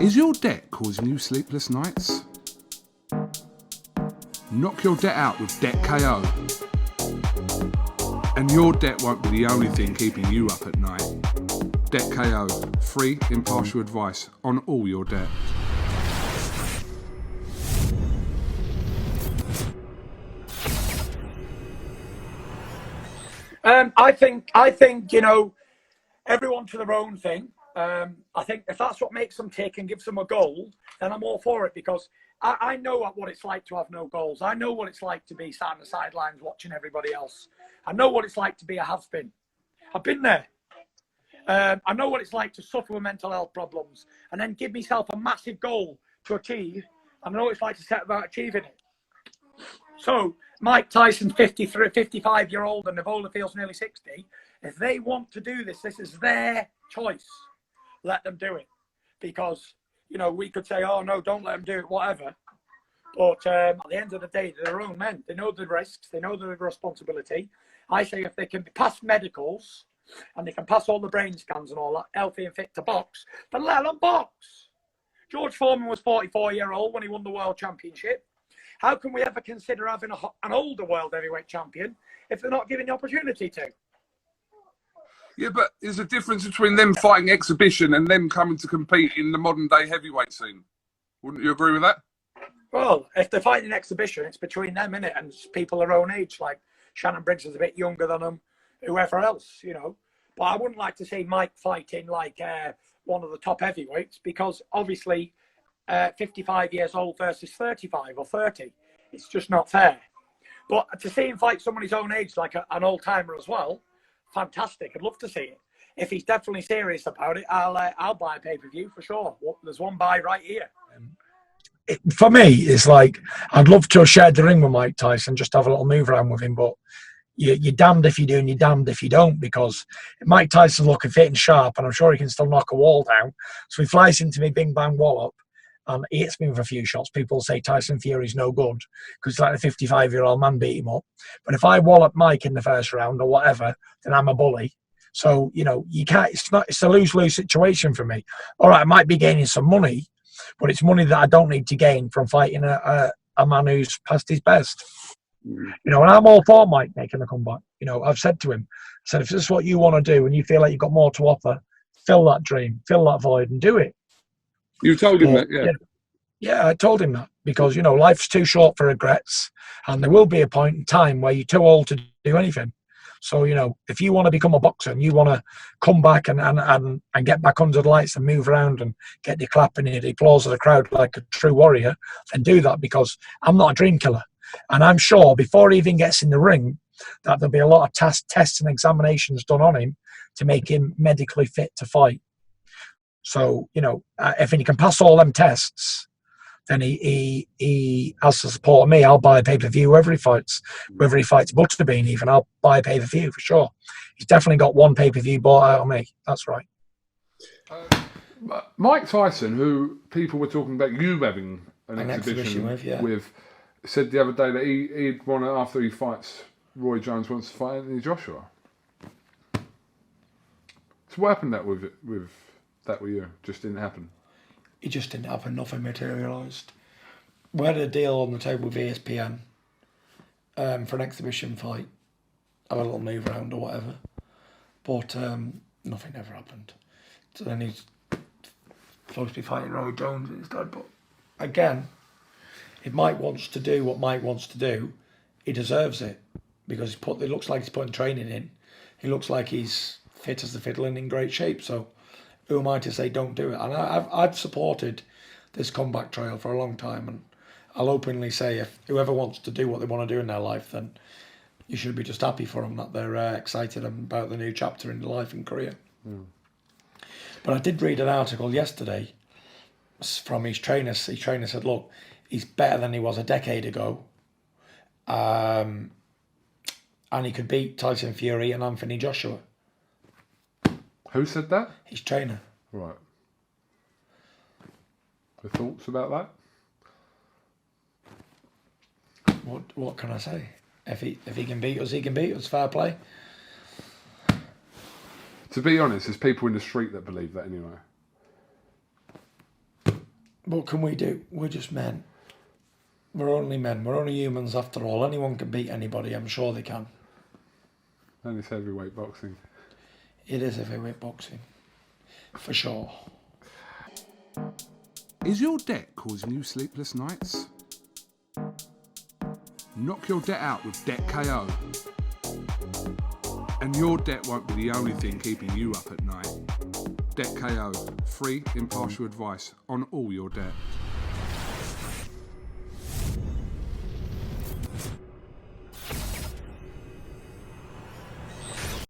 Is your debt causing you sleepless nights? Knock your debt out with Debt KO. And your debt won't be the only thing keeping you up at night. Debt KO, free impartial advice on all your debt. I think, you know, everyone to their own thing. I think if that's what makes them tick and gives them a goal, then I'm all for it, because I know what it's like to have no goals. I know what it's like to be sat on the sidelines watching everybody else. I know what it's like to be a has-been. I've been there. I know what it's like to suffer with mental health problems and then give myself a massive goal to achieve. I know what it's like to set about achieving it. So Mike Tyson, 55-year-old, and Nivola feels nearly 60. If they want to do this, this is their choice. Let them do it. Because, you know, we could say, oh, no, don't let them do it, whatever. But at the end of the day, they're their own men. They know the risks. They know the responsibility. I say if they can pass medicals and they can pass all the brain scans and all that, healthy and fit to box, then let them box. George Foreman was 44-year-old when he won the World Championship. How can we ever consider having an older world heavyweight champion if they're not given the opportunity to? Yeah, but there's a difference between them fighting exhibition and them coming to compete in the modern day heavyweight scene. Wouldn't you agree with that? Well, if they're fighting exhibition, it's between them, innit? And people their own age. Like Shannon Briggs is a bit younger than them, whoever else, you know. But I wouldn't like to see Mike fighting like one of the top heavyweights, because obviously 55 years old versus 35 or 30. It's just not fair. But to see him fight someone his own age, like an old-timer as well, fantastic. I'd love to see it. If he's definitely serious about it, I'll buy a pay-per-view for sure. Well, there's one buy right here. For me, it's like, I'd love to have shared the ring with Mike Tyson, just have a little move around with him, but you're damned if you do and you're damned if you don't, because Mike Tyson looking fit and sharp, and I'm sure he can still knock a wall down. So he flies into me, bing bang Wallop, and he hits me with a few shots. People say Tyson Fury's no good because like a 55-year-old man beat him up. But if I wallop Mike in the first round or whatever, then I'm a bully. So, you know, you can't, it's a lose-lose situation for me. All right, I might be gaining some money, but it's money that I don't need to gain from fighting a man who's past his best. You know, and I'm all for Mike making a comeback. You know, I've said to him, I said, if this is what you want to do and you feel like you've got more to offer, fill that dream, fill that void and do it. You told him that, yeah. Yeah, I told him that, because, you know, life's too short for regrets, and there will be a point in time where you're too old to do anything. So, you know, if you want to become a boxer and you want to come back and get back under the lights and move around and get the clapping and the applause of the crowd like a true warrior, then do that, because I'm not a dream killer. And I'm sure before he even gets in the ring that there'll be a lot of tests and examinations done on him to make him medically fit to fight. So, you know, if he can pass all them tests, then he has the support of me. I'll buy a pay-per-view whether he fights Butterbean even. I'll buy a pay-per-view for sure. He's definitely got one pay-per-view bought out of me. That's right. Mike Tyson, who people were talking about you having an exhibition with, said the other day that he'd want to, after he fights Roy Jones, wants to fight Anthony Joshua. So what happened with you? Just didn't happen. It just didn't happen. Nothing materialised. We had a deal on the table with ESPN for an exhibition fight, have a little move around or whatever, but nothing ever happened. So then he's supposed to be fighting Roy Jones instead. But again, if Mike wants to do what Mike wants to do, he deserves it, because it looks like he's putting training in. He looks like he's fit as the fiddle and in great shape. So who am I to say don't do it? And I've supported this comeback trail for a long time, and I'll openly say if whoever wants to do what they want to do in their life, then you should be just happy for them that they're excited about the new chapter in their life and career. Mm. But I did read an article yesterday from his trainer. His trainer said, look, he's better than he was a decade ago, and he could beat Tyson Fury and Anthony Joshua. Who said that? His trainer. Right. The thoughts about that? What can I say? If he can beat us, he can beat us. Fair play. To be honest, there's people in the street that believe that anyway. What can we do? We're just men. We're only men. We're only humans after all. Anyone can beat anybody. I'm sure they can. And it's heavyweight boxing. It is heavyweight boxing. For sure. Is your debt causing you sleepless nights? Knock your debt out with Debt KO. And your debt won't be the only thing keeping you up at night. Debt KO. Free, impartial advice on all your debt.